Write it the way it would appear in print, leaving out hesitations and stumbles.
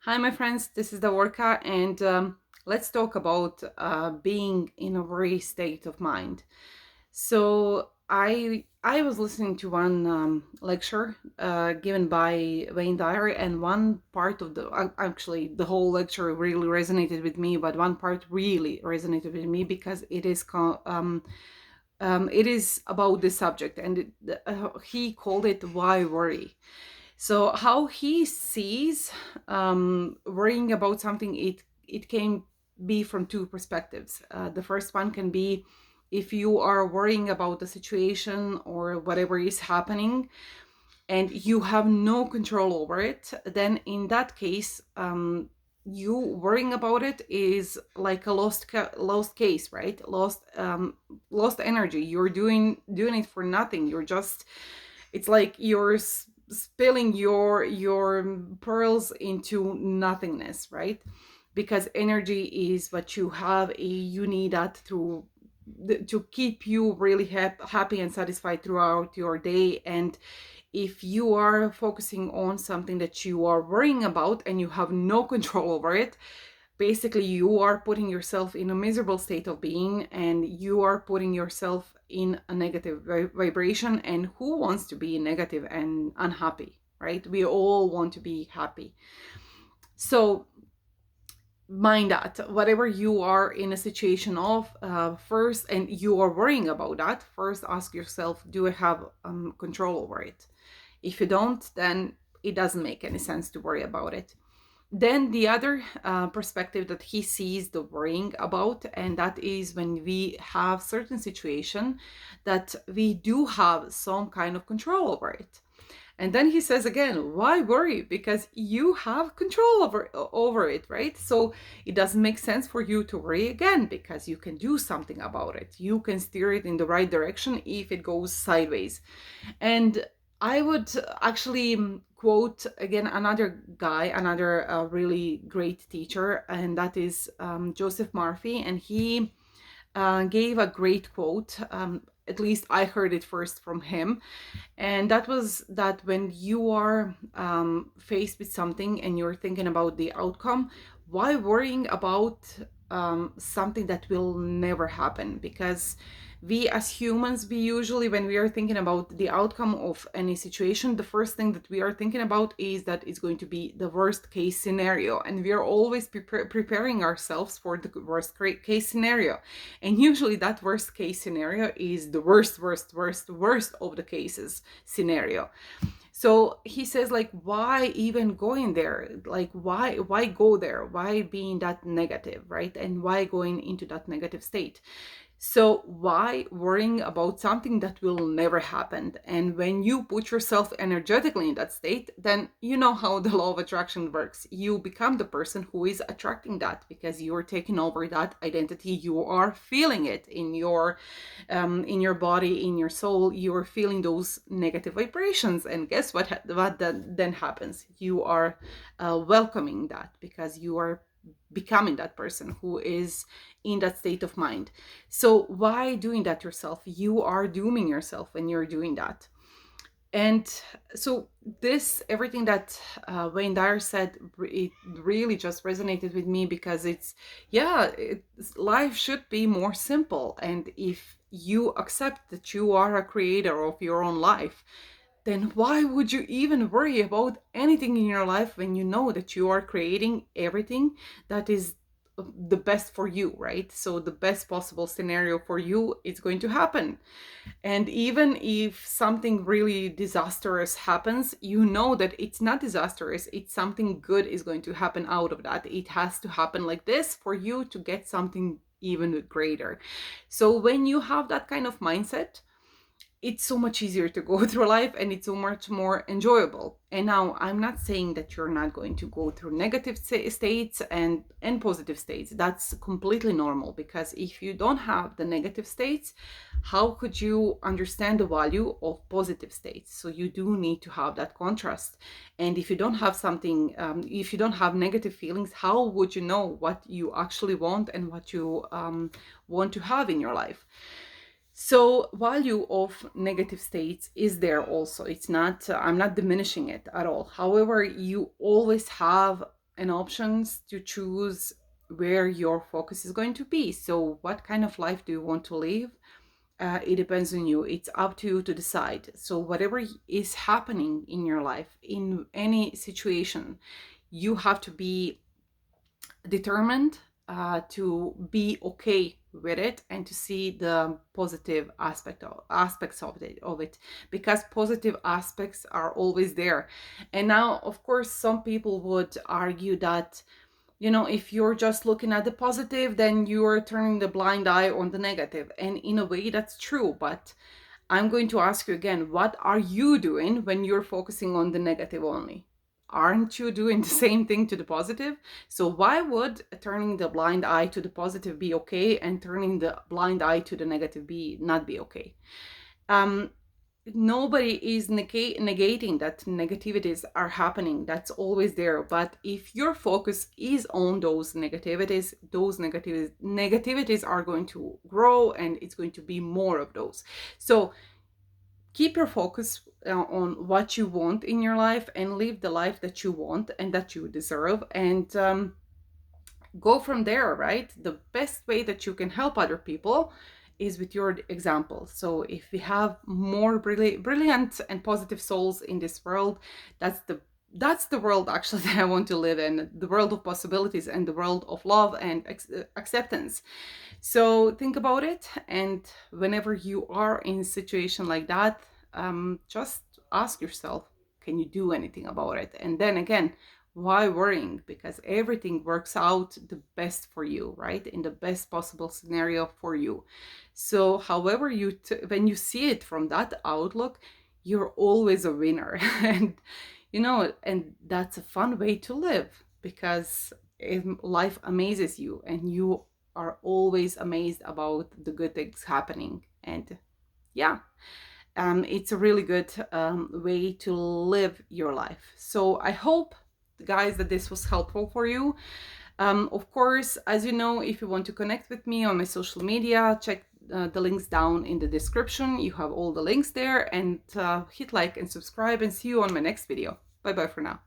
Hi, my friends, this is Davorka, and let's talk about being in a worry state of mind. So I was listening to one lecture given by Wayne Dyer, and one part of actually the whole lecture really resonated with me, but one part really resonated with me because it is about this subject, and he called it "Why Worry." So how he sees worrying about something, it can be from two perspectives. The first one can be if you are worrying about the situation or whatever is happening and you have no control over it, then in that case, you worrying about it is like a lost case, right? Lost energy. You're doing it for nothing. You're just, it's like you're spilling your pearls into nothingness, right? Because energy is what you have. You need that to keep you really happy and satisfied throughout your day. And if you are focusing on something that you are worrying about and you have no control over it, basically you are putting yourself in a miserable state of being, and you are putting yourself in a negative vibration. And who wants to be negative and unhappy, right? We all want to be happy. So mind that whatever you are in a situation of, first, and you are worrying about that, first ask yourself, do I have control over it? If you don't, then it doesn't make any sense to worry about it. Then the other perspective that he sees the worrying about, and that is when we have certain situation that we do have some kind of control over it. And then he says again, why worry? Because you have control over it, right? So it doesn't make sense for you to worry again, because you can do something about it. You can steer it in the right direction if it goes sideways. And I would actually quote again another guy, another really great teacher, and that is Joseph Murphy. And he gave a great quote. At least I heard it first from him. And that was that when you are faced with something and you're thinking about the outcome, why worrying about something that will never happen? Because we as humans, we usually, when we are thinking about the outcome of any situation, the first thing that we are thinking about is that it's going to be the worst case scenario. And we are always preparing ourselves for the worst case scenario. And usually that worst case scenario is the worst of the cases scenario. So he says, like, why even going there? Like, why go there? Why being that negative, right? And why going into that negative state? So why worrying about something that will never happen? And when you put yourself energetically in that state, then you know how the law of attraction works. You become the person who is attracting that, because you are taking over that identity. You are feeling it in your body, in your soul. You are feeling those negative vibrations, and guess what then happens? You are welcoming that, because you are becoming that person who is in that state of mind. So why doing that yourself? You are dooming yourself when you're doing that. And so this, everything that Wayne Dyer said, it really just resonated with me, because life should be more simple. And if you accept that you are a creator of your own life, then why would you even worry about anything in your life when you know that you are creating everything that is the best for you, right? So the best possible scenario for you is going to happen. And even if something really disastrous happens, you know that it's not disastrous, it's something good is going to happen out of that. It has to happen like this for you to get something even greater. So when you have that kind of mindset, it's so much easier to go through life, and it's so much more enjoyable. And now I'm not saying that you're not going to go through negative states and positive states. That's completely normal, because if you don't have the negative states, how could you understand the value of positive states? So you do need to have that contrast. And if you don't have something, if you don't have negative feelings, how would you know what you actually want and what you want to have in your life? So value of negative states is there also. It's not, I'm not diminishing it at all. However, you always have and options to choose where your focus is going to be. So what kind of life do you want to live? It depends on you. It's up to you to decide. So whatever is happening in your life, in any situation, you have to be determined to be okay with it and to see the positive aspects of it, because positive aspects are always there. And now, of course, some people would argue that, if you're just looking at the positive, then you're turning the blind eye on the negative. And in a way, that's true. But I'm going to ask you again, what are you doing when you're focusing on the negative only? Aren't you doing the same thing to the positive? So why would turning the blind eye to the positive be okay and turning the blind eye to the negative be not be okay? Um, Nobody is negating that negativities are happening. That's always there. But if your focus is on those negativities are going to grow, and it's going to be more of those. So keep your focus on what you want in your life, and live the life that you want and that you deserve, and go from there, right? The best way that you can help other people is with your example. So if we have more brilliant and positive souls in this world, that's the world actually that I want to live in, the world of possibilities and the world of love and acceptance. So think about it, and whenever you are in a situation like that, just ask yourself, can you do anything about it? And then again, why worrying? Because everything works out the best for you, right? In the best possible scenario for you. So however when you see it from that outlook, you're always a winner. And that's a fun way to live, because life amazes you, and you are always amazed about the good things happening. And yeah, it's a really good way to live your life. So I hope, guys, that this was helpful for you. Of course, as you know, if you want to connect with me on my social media, check the links down in the description. You have all the links there, and hit like and subscribe, and see you on my next video. Bye bye for now.